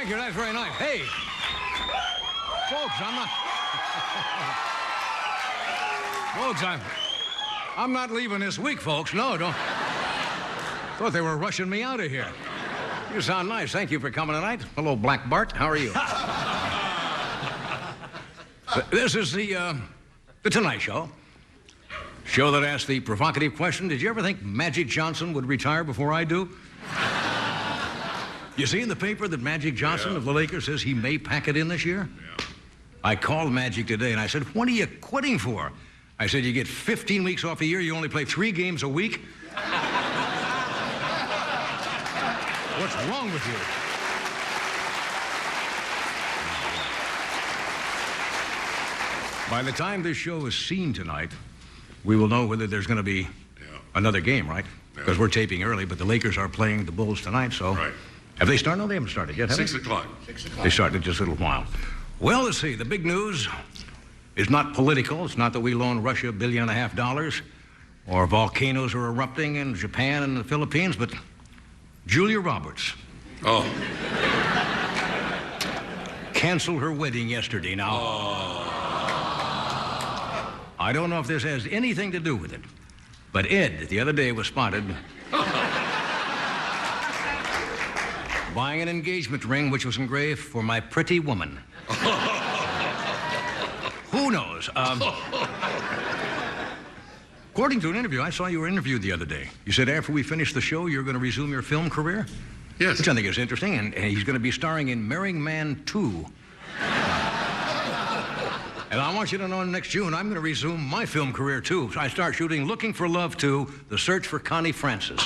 Thank you. That's very nice. Hey, folks, I'm not leaving this week, folks. No, don't. Thought they were rushing me out of here. You sound nice. Thank you for coming tonight. Hello, Black Bart. How are you? This is the Tonight Show. Show that asks the provocative question, did you ever think Magic Johnson would retire before I do? You see in the paper that Magic Johnson of the Lakers says he may pack it in this year? Yeah. I called Magic today and I said, what are you quitting for? I said, you get 15 weeks off a year, you only play 3 games a week? What's wrong with you? By the time this show is seen tonight, we will know whether there's going to be another game, right? Because we're taping early, but the Lakers are playing the Bulls tonight, so... Right. Have they started? No, they haven't started yet, have 6 they? 6 o'clock. 6 o'clock. They started just a little while. Well, let's see. The big news is not political. It's not that we loan Russia $1.5 billion or volcanoes are erupting in Japan and the Philippines, but Julia Roberts. Oh. Canceled her wedding yesterday. Now, I don't know if this has anything to do with it, but Ed, the other day, was spotted buying an engagement ring which was engraved for my pretty woman. Who knows? According to an interview, I saw you were interviewed the other day. You said after we finish the show, you're going to resume your film career? Yes. Which I think is interesting, and he's going to be starring in Marrying Man 2. And I want you to know next June, I'm going to resume my film career, too. So I start shooting Looking for Love 2, The Search for Connie Francis.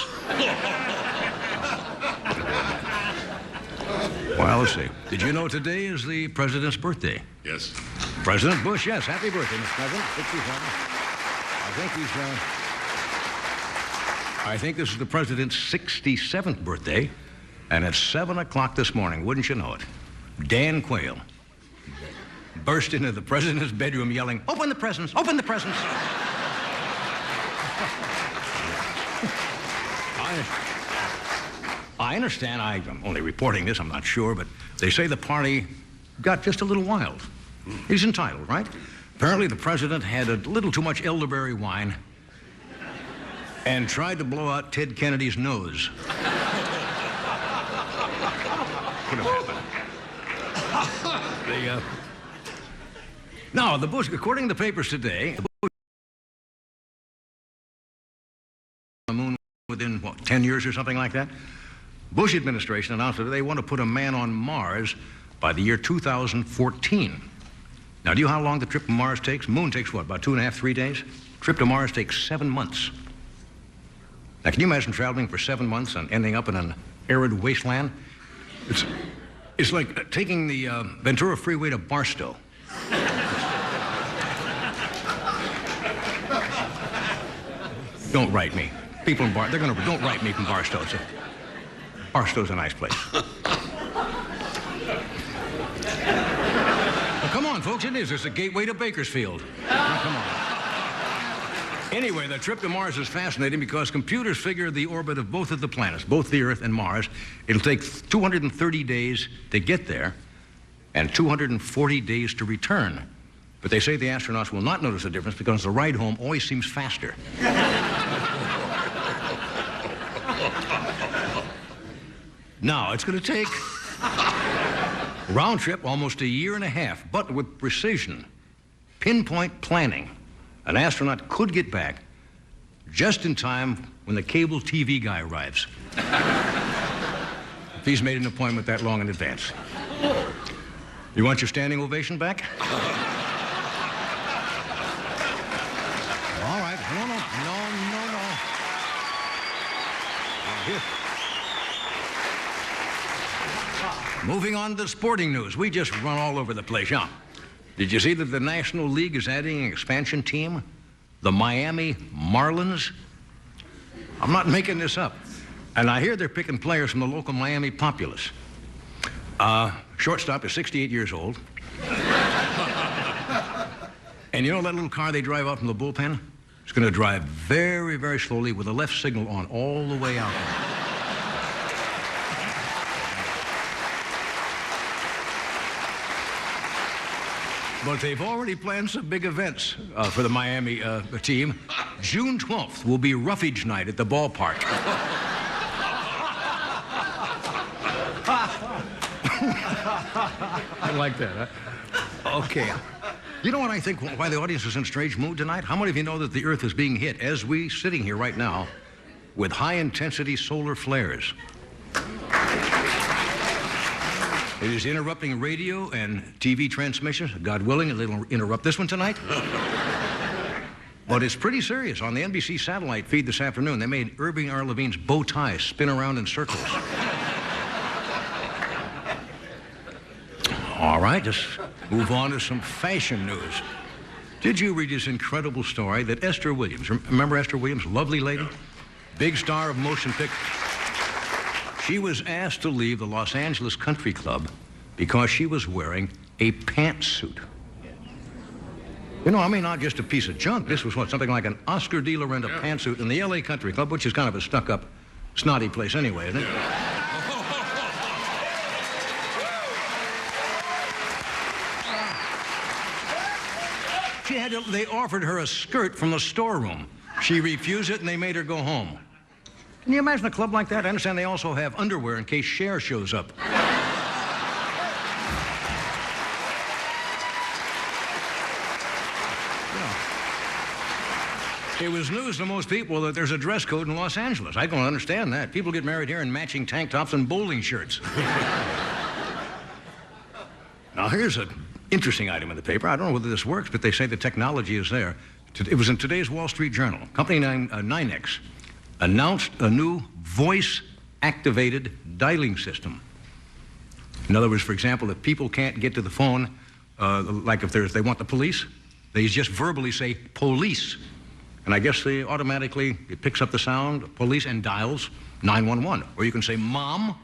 Well, let's see. Did you know today is the president's birthday? Yes. President Bush, yes. Happy birthday, Mr. President. 67. I think this is the president's 67th birthday, and at 7 o'clock this morning, wouldn't you know it, Dan Quayle burst into the president's bedroom yelling, "Open the presents! Open the presents!" I understand, I'm only reporting this, I'm not sure, but they say the party got just a little wild. He's entitled, right? Apparently the president had a little too much elderberry wine and tried to blow out Ted Kennedy's nose. Could have happened. Now, the Bush, according to the papers today, the moon within, what, 10 years or something like that? Bush administration announced that they want to put a man on Mars by the year 2014. Now, do you know how long the trip to Mars takes? Moon takes what, about 2.5, 3 days? Trip to Mars takes 7 months. Now, can you imagine traveling for 7 months and ending up in an arid wasteland? It's like taking the Ventura Freeway to Barstow. Don't write me. People in Barstow, don't write me from Barstow. Barstow's a nice place. Well, come on, folks, it is. It's a gateway to Bakersfield. Now, come on. Anyway, the trip to Mars is fascinating because computers figure the orbit of both of the planets, both the Earth and Mars. It'll take 230 days to get there and 240 days to return. But they say the astronauts will not notice the difference because the ride home always seems faster. Now, it's going to take round trip almost 1.5 years, but with precision, pinpoint planning, an astronaut could get back just in time when the cable TV guy arrives. If he's made an appointment that long in advance. You want your standing ovation back? All right. No. Here. Moving on to sporting news. We just run all over the place, yeah. Did you see that the National League is adding an expansion team? The Miami Marlins? I'm not making this up. And I hear they're picking players from the local Miami populace. Shortstop is 68 years old. And you know that little car they drive out from the bullpen? It's going to drive very, very slowly with the left signal on all the way out. But they've already planned some big events for the Miami team. June 12th will be Roughage Night at the ballpark. I like that, huh? Okay. You know what I think, why the audience is in strange mood tonight? How many of you know that the Earth is being hit, as we sitting here right now, with high-intensity solar flares? It is interrupting radio and TV transmissions. God willing, it'll interrupt this one tonight. But it's pretty serious. On the NBC satellite feed this afternoon, they made Irving R. Levine's bow tie spin around in circles. All right, just move on to some fashion news. Did you read this incredible story that Esther Williams, remember Esther Williams, lovely lady, big star of motion pictures? She was asked to leave the Los Angeles Country Club because she was wearing a pantsuit. You know, I mean, not just a piece of junk. This was what, something like an Oscar de la Renta pantsuit in the LA Country Club, which is kind of a stuck-up, snotty place anyway, isn't it? They offered her a skirt from the storeroom. She refused it, and they made her go home. Can you imagine a club like that? I understand they also have underwear in case Cher shows up. Yeah. It was news to most people that there's a dress code in Los Angeles. I don't understand that. People get married here in matching tank tops and bowling shirts. Now, here's an interesting item in the paper. I don't know whether this works, but they say the technology is there. It was in today's Wall Street Journal. Company Ninex announced a new voice-activated dialing system. In other words, for example, if people can't get to the phone, like if they want the police, they just verbally say, police. And I guess it picks up the sound, police, and dials 911. Or you can say, Mom,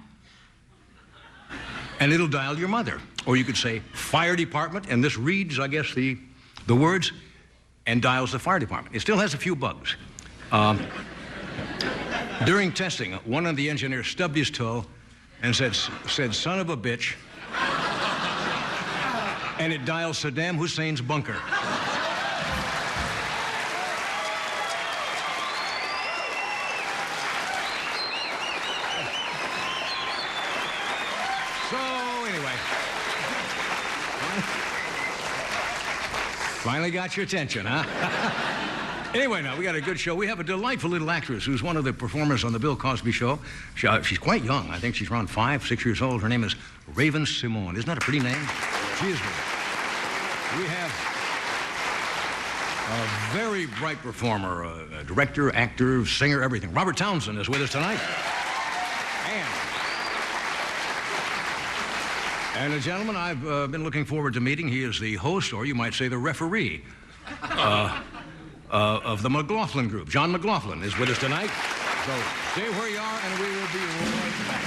and it'll dial your mother. Or you could say, fire department, and this reads, I guess, the words, and dials the fire department. It still has a few bugs. During testing, one of the engineers stubbed his toe and said, son of a bitch, and it dials Saddam Hussein's bunker. Finally got your attention, huh? Anyway, now, we got a good show. We have a delightful little actress who's one of the performers on the Bill Cosby Show. She's quite young. I think she's around 5, 6 years old. Her name is Raven-Symoné. Isn't that a pretty name? She is good. We have a very bright performer, a director, actor, singer, everything. Robert Townsend is with us tonight. And a gentleman I've been looking forward to meeting. He is the host, or you might say the referee, of the McLaughlin Group. John McLaughlin is with us tonight. So stay where you are, and we will be right back.